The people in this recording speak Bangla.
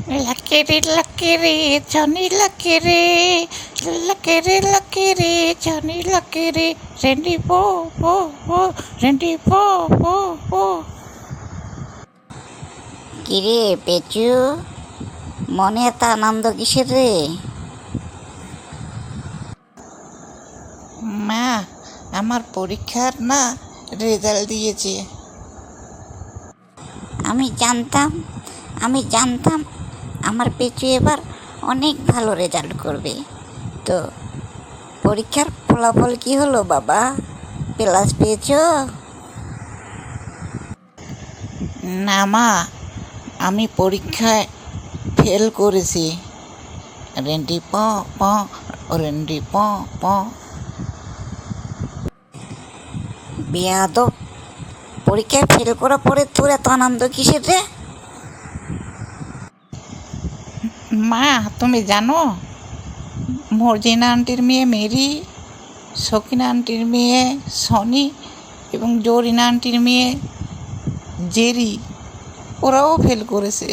লাকেরে জনি লাকেরে জনি লাকেরে রেন্ডি পো পো পো রেন্ডি পো পো পো। কিরে পেঁচু, মনে এত আনন্দ কিসের রে? মা, আমার পরীক্ষার না রেজাল্ট দিয়েছে। আমি জানতাম আমার পেঁচু এবার অনেক ভালো রেজাল্ট করবে। তো পরীক্ষার ফলাফল কি হলো বাবা? প্লাস পেয়েছো? না মা, আমি পরীক্ষায় ফেল করেছি। রেন্ডি প প রেন্ডি প প। বেয়াদব, পরীক্ষায় ফেল করার পরে তোর এত আনন্দ কিসের রে? মা, তুমি জানো মর্জিনা আন্টির মেয়ে মেরি, সকিনা আন্টির মেয়ে সনি এবং জরিনা আন্টির মেয়ে জেরি, ওরাও ফেল করেছে।